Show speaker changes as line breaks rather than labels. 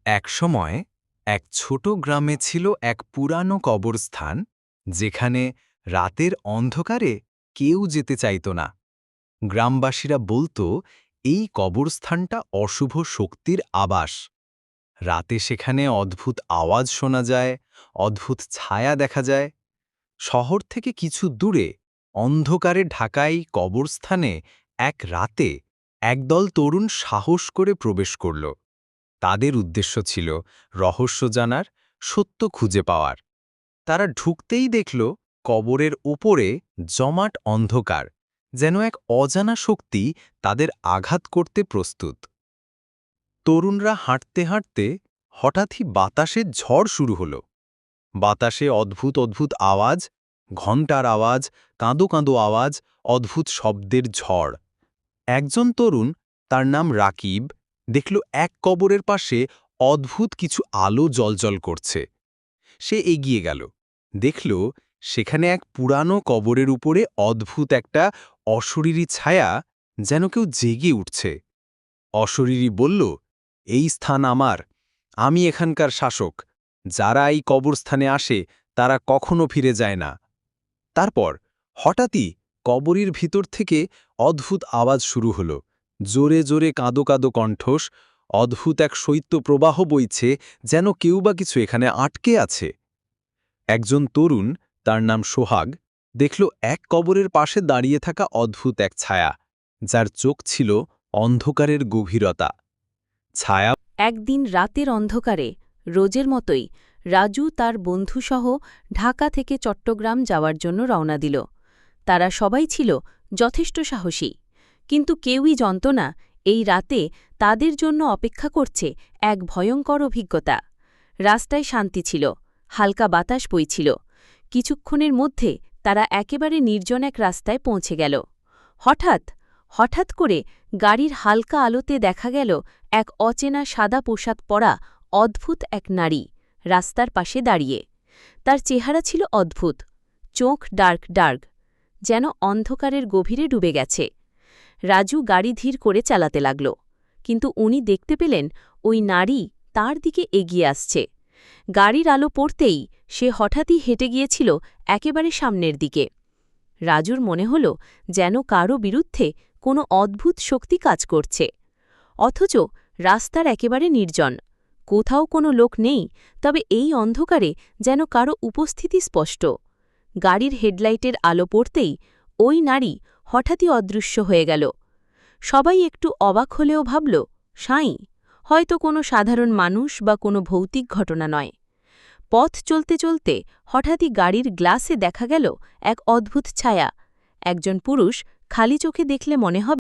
একসময় এক ছোট গ্রামে ছিল এক পুরানো কবরস্থান, যেখানে রাতের অন্ধকারে কেউ যেতে চাইত না। গ্রামবাসীরা বলতো এই কবরস্থানটা অশুভ শক্তির আবাস। রাতে সেখানে অদ্ভুত আওয়াজ শোনা যায়, অদ্ভুত ছায়া দেখা যায়। শহর থেকে কিছু দূরে অন্ধকারে ঢাকাই কবরস্থানে এক রাতে একদল তরুণ সাহস করে প্রবেশ করল। তাদের উদ্দেশ্য ছিল রহস্য জানার, সত্য খুঁজে পাওয়ার। তারা ঢুকতেই দেখল কবরের ওপরে জমাট অন্ধকার, যেন এক অজানা শক্তি তাদের আঘাত করতে প্রস্তুত। তরুণরা হাঁটতে হাঁটতে হঠাৎই বাতাসে ঝড় শুরু হলো। বাতাসে অদ্ভুত অদ্ভুত আওয়াজ, ঘণ্টার আওয়াজ, কাঁদো কাঁদো আওয়াজ, অদ্ভুত শব্দের ঝড়। একজন তরুণ, তার নাম রাকিব, দেখল এক কবরের পাশে অদ্ভুত কিছু আলো জ্বলজ্বল করছে। সে এগিয়ে গেল, দেখল সেখানে এক পুরানো কবরের উপরে অদ্ভুত একটা অশরীরী ছায়া, যেন কেউ জেগে উঠছে। অশরীরী বলল, এই স্থান আমার, আমি এখানকার শাসক। যারা এই কবরস্থানে আসে তারা কখনো ফিরে যায় না। তারপর হঠাৎই কবরের ভিতর থেকে অদ্ভুত আওয়াজ শুরু হলো, জোরে জোরে কাঁদো কাঁদো কণ্ঠস, অদ্ভুত এক শৈত্য প্রবাহ বইছে, যেন কেউ বা কিছু এখানে আটকে আছে। একজন তরুণ, তার নাম সোহাগ, দেখল এক কবরের পাশে দাঁড়িয়ে থাকা অদ্ভুত এক ছায়া, যার চোখ ছিল অন্ধকারের গভীরতা। ছায়া
একদিন রাতের অন্ধকারে রোজের মতোই রাজু তার বন্ধুসহ ঢাকা থেকে চট্টগ্রাম যাওয়ার জন্য রওনা দিল। তারা সবাই ছিল যথেষ্ট সাহসী, কিন্তু কেউই জানত না এই রাতে তাদের জন্য অপেক্ষা করছে এক ভয়ঙ্কর অভিজ্ঞতা। রাস্তায় শান্তি ছিল, হালকা বাতাস বইছিল। কিছুক্ষণের মধ্যে তারা একেবারে নির্জন এক রাস্তায় পৌঁছে গেল। হঠাৎ করে গাড়ির হালকা আলোতে দেখা গেল এক অচেনা সাদা পোশাক পরা অদ্ভুত এক নারী রাস্তার পাশে দাঁড়িয়ে। তার চেহারা ছিল অদ্ভুত, চোখ ডার্ক, যেন অন্ধকারের গভীরে ডুবে গেছে। রাজু গাড়ি ধীর করে চালাতে লাগল, কিন্তু উনি দেখতে পেলেন ওই নারী তার দিকে এগিয়ে আসছে। গাড়ির আলো পড়তেই সে হঠাৎই হেঁটে গিয়েছিল একেবারে সামনের দিকে। রাজুর মনে হল যেন কারো বিরুদ্ধে কোনো অদ্ভুত শক্তি কাজ করছে। অথচ রাস্তার একেবারে নির্জন, কোথাও কোনো লোক নেই, তবে এই অন্ধকারে যেন কারো উপস্থিতি স্পষ্ট। গাড়ির হেডলাইটের আলো পড়তেই ওই নারী হঠাৎই অদৃশ্য হয়ে গেল। সবাই একটু অবাক হলেও ভাবল, সাঁই, হয়তো কোনো সাধারণ মানুষ বা কোনো ভৌতিক ঘটনা নয়। পথ চলতে চলতে হঠাৎই গাড়ির গ্লাসে দেখা গেল এক অদ্ভুত ছায়া। একজন পুরুষ, খালি চোখে দেখলে মনে হবে